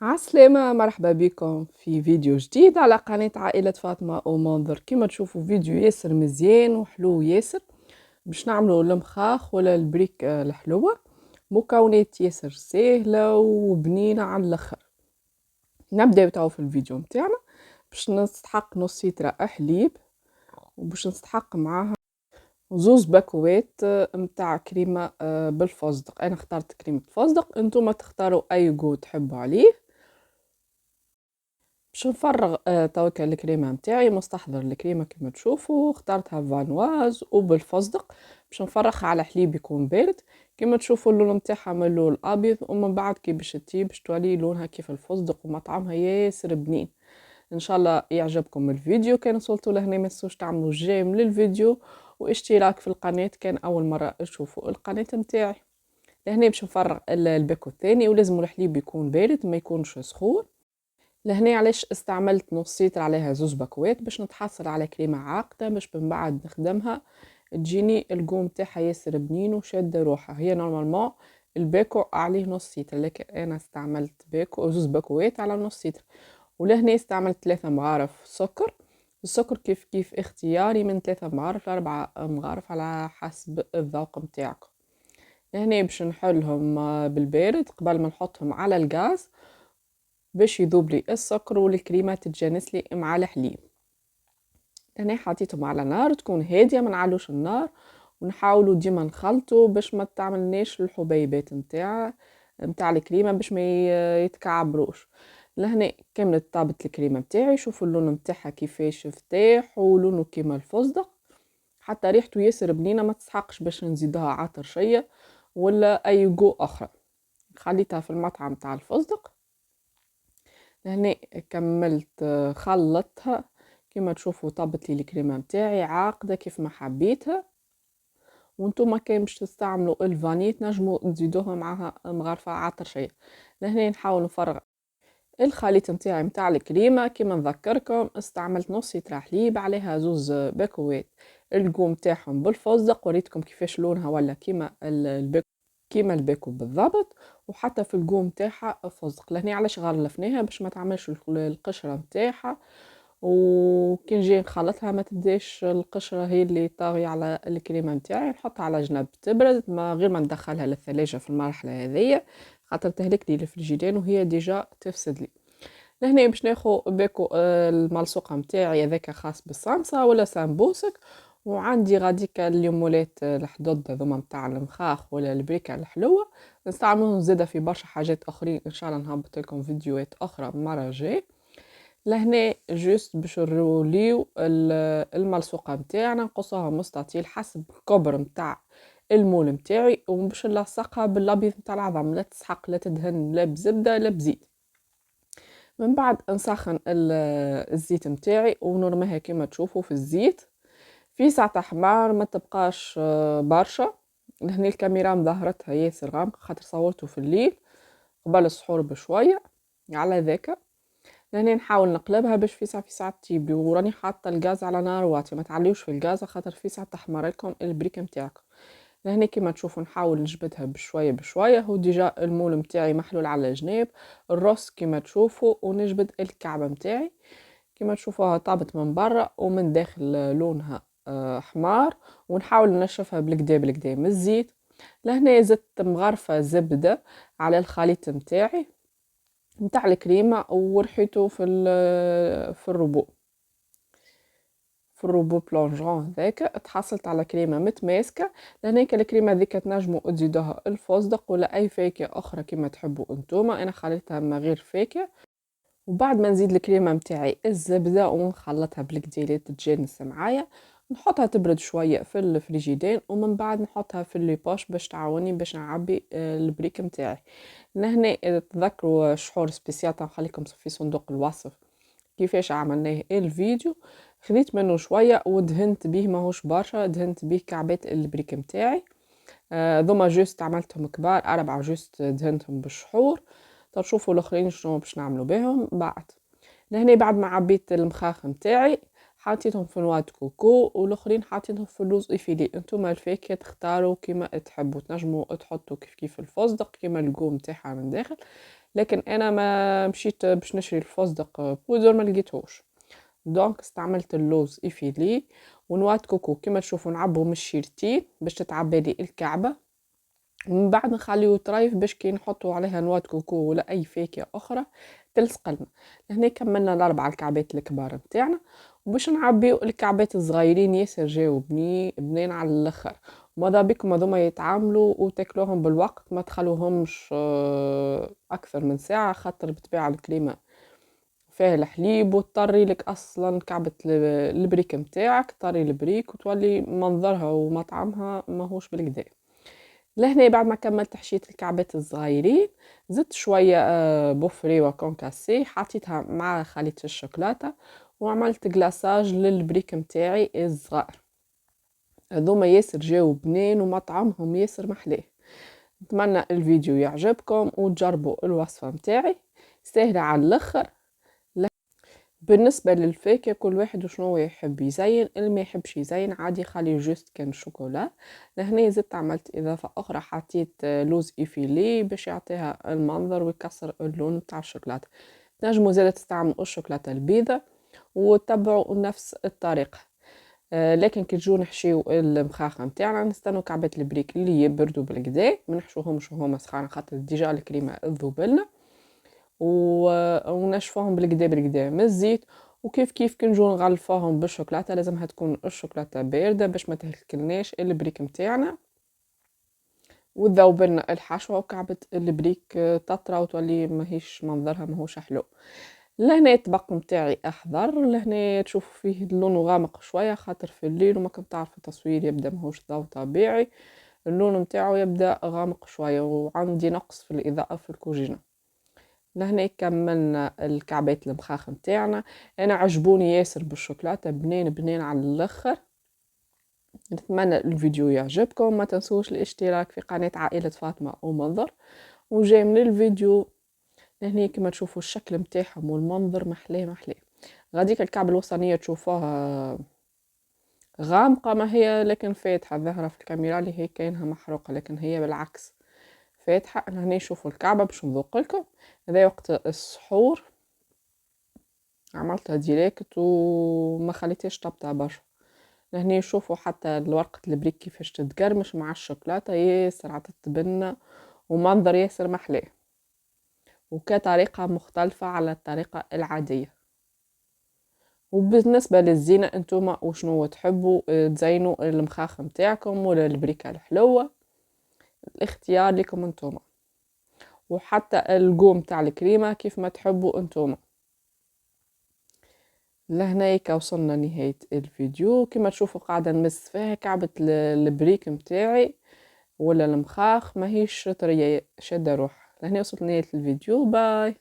عسلامة، مرحبا بكم في فيديو جديد على قناة عائلة فاطمة ومنظر. كما تشوفوا فيديو ياسر مزيان وحلو ياسر باش نعملوا المخاخ ولا البريك الحلوة. مكونات ياسر سهلة وبنينة على الاخر. نبداو تاو في الفيديو متاعنا. باش نستحق نص لتر حليب، وباش نستحق معاها زوز باكوات متاع كريمة بالفستق. انا اخترت كريمة فستق، انتم تختاروا اي جو تحبوا عليه. باش نفرغ توكا الكريمه نتاعي. مستحضر الكريمه كما تشوفوا اخترتها فانواز وبالفستق. باش نفرغها على حليب يكون بارد. كما تشوفوا اللون نتاعها من اللون الابيض، ومن بعد كي باش تطيب باش تولي لونها كيف الفستق ومطعمها ياسر بنين. ان شاء الله يعجبكم الفيديو. كان وصلتوا لهنا ما تنسوش تعملوا جيم للفيديو واشتراك في القناه كان اول مره تشوفوا القناه نتاعي. لهنا باش نفرغ الباكو الثاني، ولازم الحليب يكون بارد ما يكونش سخون. لهنا علاش استعملت نص لتر عليها زوز باكوات باش نتحصل على كريمة عاقدة باش من بعد نخدمها تجيني القوم تاعها ياسر بنين وشادة روحها. هي نورمالمون الباكو عليه نص لتر، لكن انا استعملت باكو زوز باكوات على نص لتر. ولهنا استعملت 3 مغارف سكر. السكر كيف كيف اختياري من 3 مغارف ل 4 مغارف على حسب الذوق متاعكم. لهنا باش نحلهم بالبارد قبل ما نحطهم على الغاز باش يذوب لي السكر والكريمه تتجانس لي مع الحليب. انا حطيتهم على نار تكون هاديه، ما نعلوش النار، ونحاولوا ديما نخلطوا باش ما تعملناش الحبيبات نتاع الكريمه باش ما يتكعبروش. لهنا كملت طابت الكريمه نتاعي. شوفوا اللون نتاعها كيفاش فتاح ولونه كيما الفستق، حتى ريحته ياسر بنينه. ما تسحقش باش نزيدها عطرشيه ولا اي جو اخرى. خليتها في المطعم تاع الفستق. لهنا كملت خلطتها. كما تشوفوا طابت لي الكريمه نتاعي عاقده كيف ما حبيتها. وانتم كان باش تستعملوا الفاني تنجموا تزيدوها معها مغرفه عطرشيه. لهنا نحاول نفرغ الخليط نتاعي نتاع الكريمه. كما نذكركم استعملت نص لتر حليب عليها زوز باكوات القوم تاعهم بالفستق. وريتكم كيفاش لونها ولا كيما الباكو، كيما الباكو بالضبط. وحتى في القوم تاعها فستق. لهنا علاش غلفناها باش ما تعملش القشره نتاعها، وكي نجي نخلطها ما تبداش القشره هي اللي طاغيه على الكريمه نتاعي. نحطها على جنب تبرد ما غير ما ندخلها للثلاجه في المرحله هذية، خاطر تهلك لي الفريجيدان وهي ديجا تفسد لي. لهنا باش ناخذ باكو الملصوقه نتاعي هذاك خاص بالصمصه ولا سامبوسك. وعندي غاديكا اليمولات الحدود هذوما نتاع المخاخ ولا البريكه الحلوه. نستعملهم زاده في برشا حاجات اخرين. ان شاء الله نهبط لكم فيديوهات اخرى المره الجايه. لهنا جوست باش نروليو الملصوقه نتاعنا نقصوها مستطيل حسب الكبر نتاع المول نتاعي، وباش نلصقها بالابيض نتاع العظم. لا تسحق لا تدهن لا بزبده لا بزيت. من بعد نسخن الزيت نتاعي ونرميها كما تشوفوا في الزيت في ساعة حمار. ما تبقاش برشا. هنا الكاميرا مظهرتها ياسر غامقة خاطر صورته في الليل قبل السحور بشوية على ذاك. لهنا نحاول نقلبها باش في ساعة تطيب. وراني حاطة الغاز على نار واطية، ما تعليوش في الغاز خاطر في ساعة تحمر لكم البريك نتاعكم. لهنا كما تشوفوا نحاول نجبدها بشويه بشويه. هو ديجا المول متاعي محلول على الجناب. الرص كما تشوفوا ونجبد الكعبه متاعي. كما تشوفوها طابت من برا ومن داخل لونها حمار. ونحاول نشفها بالكدا بالكدا من الزيت. لهنا زدت مغرفه زبده على الخليط متاعي متاع الكريمه ورحيته في الربو، في الروبو بلونجون هذاك تحصلت على كريمه متماسكه. لهناك الكريمه هذيك تنجموا تزيدوها الفستق ولا اي فاكهه اخرى كما تحبوا انتوما. انا خليتها من غير فاكهه. وبعد ما نزيد الكريمه متاعي الزبده ونخلطها بالكدا تتجانس معايا، نحطها تبرد شويه في الفريجيدان. ومن بعد نحطها في لي بوش باش تعاوني باش نعبي البريك متاعي. لهنا تذكروا شحور سبيسيال نخليكم في صندوق الوصف كيفاش عملناه الفيديو. خذيت منه شويه ودهنت به ماهوش برشا، دهنت به كعبات البريك متاعي. ذوما جوست عملتهم كبار 4 جوست دهنتهم بالشحور. تشوفوا الاخرين شنو باش نعملوا بهم بعد. لهنا بعد ما عبيت المخاخ متاعي حطيتهم في نواه كوكو والاخرين حطيتهم في اللوز افيلي. انتم الفاكهه تختاروا كيما تحبوا. تنجموا تحطوا كيف كيف الفستق كيما القوم تاعها من داخل. لكن انا ما مشيت باش نشري الفستق بودر ما لقيتهوش. دونك استعملت اللوز إفيلي ونواه كوكو كما تشوفوا، نعبّو من الشيرتين باش تتعبى لي الكعبة، ومن بعد نخليو طريف باش كي نحطو عليها نواه كوكو ولا أي فاكهة أخرى تلصق لنا. لهنا كملنا ال4 الكعبات الكبار متاعنا، وباش نعبيو الكعبات الصغيرين ياسر جاو بنين على الآخر. وماذا بيكم هاذوما يتعاملوا وتاكلوهم بالوقت، ما تخلوهمش أكثر من ساعة، خاطر بالطبيعة الكريمة فيها الحليب وتطري لك اصلا كعبة البريك متاعك، طري البريك وتولي منظرها ومطعمها ماهوش بالكدا. لهنا بعد ما كملت حشيت الكعبات الصغيرين، زدت شوية بوفري وكونكاسي، حطيتها مع خليط الشوكولاتة وعملت جلاساج للبريك متاعي الصغار. هذوما ياسر جاو بنين ومطعمهم ياسر محلاه. نتمنى الفيديو يعجبكم وتجربوا الوصفة متاعي، سهلة على الاخر. بالنسبة للفاكهة كل واحد وشنو يحب يزين، اللي ما يحبش يزين عادي يخلي جوست كان شوكولا. لهنا زدت عملت اضافة اخرى، حطيت لوز إفيلي باش يعطيها المنظر ويكسر اللون بتاع الشوكولاتة. تنجموا زادة تستعملوا الشوكولاتة البيضة وتبعوا نفس الطريقة. لكن كي تجو نحشيو المخاخة متاعنا نستنوا كعبات البريك اللي يبردوا بالكدا، ما نحشوهمش وهما سخان خاطر ديجا الكريمة تذوبلنا، ونشفوهم بالكدا من الزيت. وكيف كي نجو نغلفوهم بالشوكولاته لازمها تكون الشوكولاته بارده باش ما تهلكلناش البريك متاعنا، وتذوب لنا الحشوه وكعبه البريك تطرى وتولي ماهيش منظرها ماهوش حلو. لهنا الطبق متاعي احضر، لهنا تشوفوا فيه اللون غامق شويه خاطر في الليل وما كنت تعرف التصوير يبدا ماهوش ضوء طبيعي، اللون متاعو يبدا غامق شويه وعندي نقص في الاضاءه في الكوجينه. لهنا كملنا الكعبات المخاخ متاعنا، انا عجبوني ياسر بالشوكولاته بنين على الاخر. نتمنى الفيديو يعجبكم، ما تنسوش الاشتراك في قناه عائله فاطمه ومنظر. وجاي من الفيديو لهنا كما تشوفوا الشكل متاعهم والمنظر محلاه. غاديك الكعبه الوسطانيه تشوفوها غامقه ما هي، لكن فاتحه ظاهره في الكاميرا اللي هي كاينها محروقه، لكن هي بالعكس فاتحه. هنا نشوفوا الكعبه باش نذوق لكم. هذا وقت السحور، عملتها ديريكت وما خليتهاش تبطا برشا. لهنا نشوفوا حتى ورقة البريك كيفاش تتقرمش مع الشوكولاتة ياسر عتتبنى ومنظر ياسر محلاه، وكطريقة مختلفة على الطريقة العادية. وبالنسبة للزينة انتوما وشنو تحبوا تزينوا المخاخ متاعكم ولا البريكة الحلوة، الاختيار لكم انتوما، وحتى القوم تاع الكريمة كيف ما تحبوا انتوما. لهناك وصلنا نهاية الفيديو. كما تشوفوا قاعدة نمس فيها كعبة البريك متاعي ولا المخاخ ماهيش طرية شادة روح. لهنا وصلت نهاية الفيديو، باي.